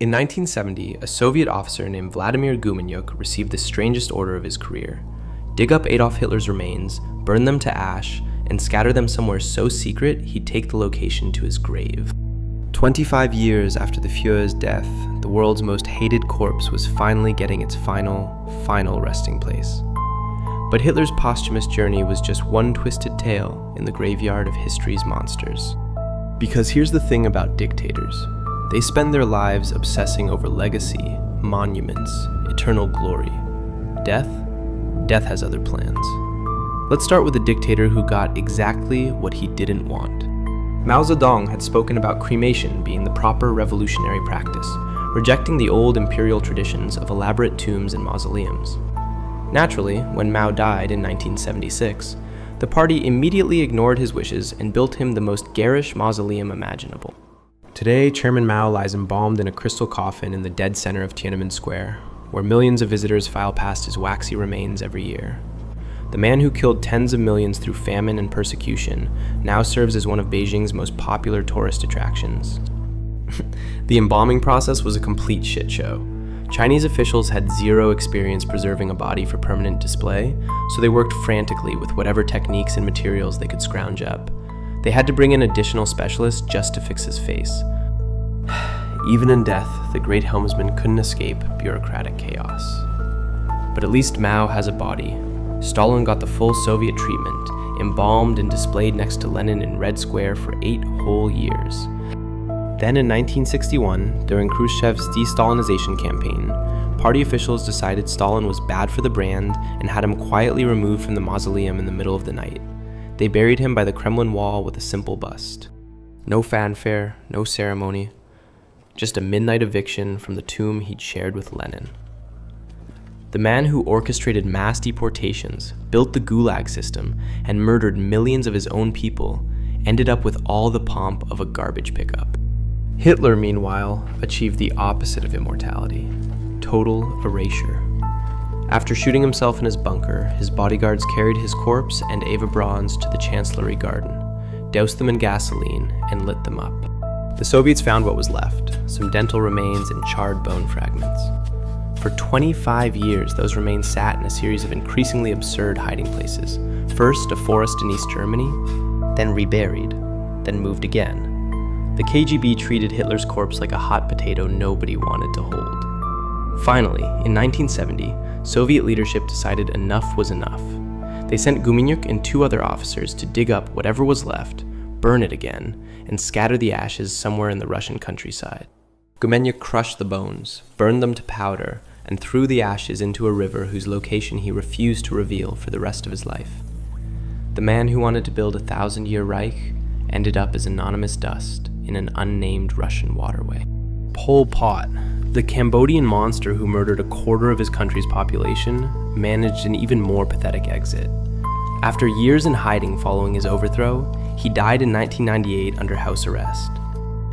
In 1970, a Soviet officer named Vladimir Gumenyuk received the strangest order of his career: dig up Adolf Hitler's remains, burn them to ash, and scatter them somewhere so secret he'd take the location to his grave. 25 years after the Führer's death, the world's most hated corpse was finally getting its final resting place. But Hitler's posthumous journey was just one twisted tale in the graveyard of history's monsters. Because here's the thing about dictators. They spend their lives obsessing over legacy, monuments, eternal glory. Death has other plans. Let's start with a dictator who got exactly what he didn't want. Mao Zedong had spoken about cremation being the proper revolutionary practice, rejecting the old imperial traditions of elaborate tombs and mausoleums. Naturally, when Mao died in 1976, the party immediately ignored his wishes and built him the most garish mausoleum imaginable. Today, Chairman Mao lies embalmed in a crystal coffin in the dead center of Tiananmen Square, where millions of visitors file past his waxy remains every year. The man who killed tens of millions through famine and persecution now serves as one of Beijing's most popular tourist attractions. The embalming process was a complete shit show. Chinese officials had zero experience preserving a body for permanent display, so they worked frantically with whatever techniques and materials they could scrounge up. They had to bring in additional specialists just to fix his face. Even in death, the great helmsman couldn't escape bureaucratic chaos. But at least Mao has a body. Stalin got the full Soviet treatment, embalmed and displayed next to Lenin in Red Square for 8 whole years. Then in 1961, during Khrushchev's de-Stalinization campaign, party officials decided Stalin was bad for the brand and had him quietly removed from the mausoleum in the middle of the night. They buried him by the Kremlin wall with a simple bust. No fanfare, no ceremony, just a midnight eviction from the tomb he'd shared with Lenin. The man who orchestrated mass deportations, built the Gulag system, and murdered millions of his own people ended up with all the pomp of a garbage pickup. Hitler, meanwhile, achieved the opposite of immortality: total erasure. After shooting himself in his bunker, his bodyguards carried his corpse and Eva Braun's to the Chancellery garden, doused them in gasoline, and lit them up. The Soviets found what was left: some dental remains and charred bone fragments. For 25 years, those remains sat in a series of increasingly absurd hiding places. First, a forest in East Germany, then reburied, then moved again. The KGB treated Hitler's corpse like a hot potato nobody wanted to hold. Finally, in 1970, Soviet leadership decided enough was enough. They sent Gumenyuk and 2 other officers to dig up whatever was left, burn it again, and scatter the ashes somewhere in the Russian countryside. Gumenyuk crushed the bones, burned them to powder, and threw the ashes into a river whose location he refused to reveal for the rest of his life. The man who wanted to build a 1,000-year Reich ended up as anonymous dust in an unnamed Russian waterway. Pol Pot, the Cambodian monster who murdered a quarter of his country's population, managed an even more pathetic exit. After years in hiding following his overthrow, he died in 1998 under house arrest.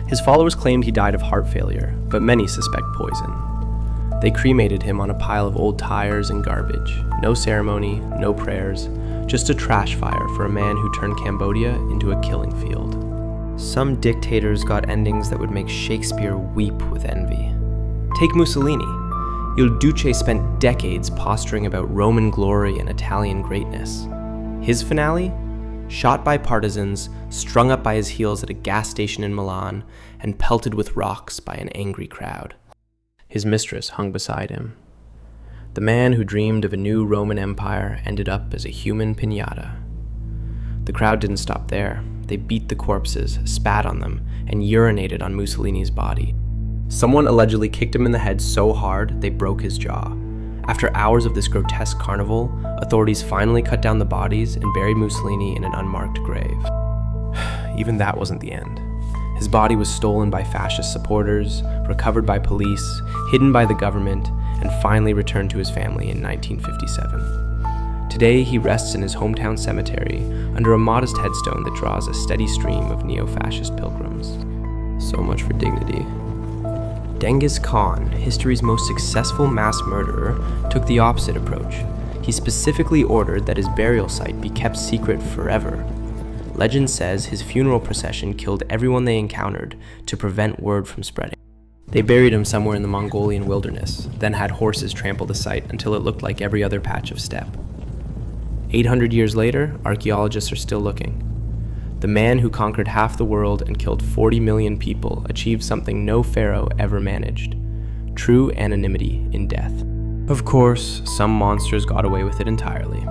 His followers claimed he died of heart failure, but many suspect poison. They cremated him on a pile of old tires and garbage. No ceremony, no prayers, just a trash fire for a man who turned Cambodia into a killing field. Some dictators got endings that would make Shakespeare weep with envy. Take Mussolini. Il Duce spent decades posturing about Roman glory and Italian greatness. His finale? Shot by partisans, strung up by his heels at a gas station in Milan, and pelted with rocks by an angry crowd. His mistress hung beside him. The man who dreamed of a new Roman Empire ended up as a human piñata. The crowd didn't stop there. They beat the corpses, spat on them, and urinated on Mussolini's body. Someone allegedly kicked him in the head so hard they broke his jaw. After hours of this grotesque carnival, authorities finally cut down the bodies and buried Mussolini in an unmarked grave. Even that wasn't the end. His body was stolen by fascist supporters, recovered by police, hidden by the government, and finally returned to his family in 1957. Today, he rests in his hometown cemetery under a modest headstone that draws a steady stream of neo-fascist pilgrims. So much for dignity. Genghis Khan, history's most successful mass murderer, took the opposite approach. He specifically ordered that his burial site be kept secret forever. Legend says his funeral procession killed everyone they encountered to prevent word from spreading. They buried him somewhere in the Mongolian wilderness, then had horses trample the site until it looked like every other patch of steppe. 800 years later, archaeologists are still looking. The man who conquered half the world and killed 40 million people achieved something no pharaoh ever managed: true anonymity in death. Of course, some monsters got away with it entirely.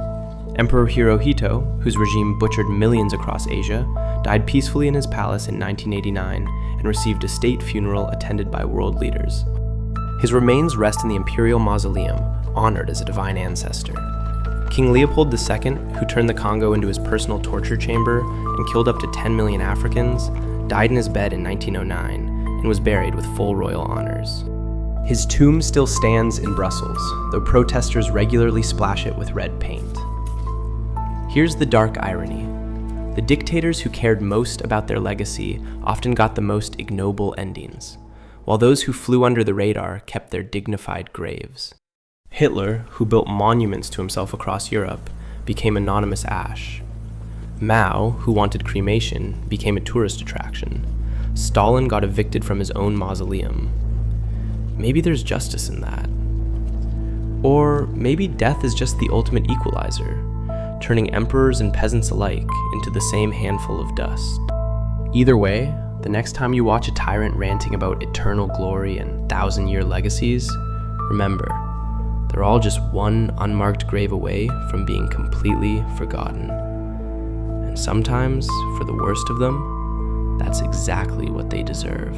Emperor Hirohito, whose regime butchered millions across Asia, died peacefully in his palace in 1989 and received a state funeral attended by world leaders. His remains rest in the imperial mausoleum, honored as a divine ancestor. King Leopold II, who turned the Congo into his personal torture chamber and killed up to 10 million Africans, died in his bed in 1909 and was buried with full royal honors. His tomb still stands in Brussels, though protesters regularly splash it with red paint. Here's the dark irony. The dictators who cared most about their legacy often got the most ignoble endings, while those who flew under the radar kept their dignified graves. Hitler, who built monuments to himself across Europe, became anonymous ash. Mao, who wanted cremation, became a tourist attraction. Stalin got evicted from his own mausoleum. Maybe there's justice in that. Or maybe death is just the ultimate equalizer, turning emperors and peasants alike into the same handful of dust. Either way, the next time you watch a tyrant ranting about eternal glory and thousand-year legacies, remember, they're all just one unmarked grave away from being completely forgotten. And sometimes, for the worst of them, that's exactly what they deserve.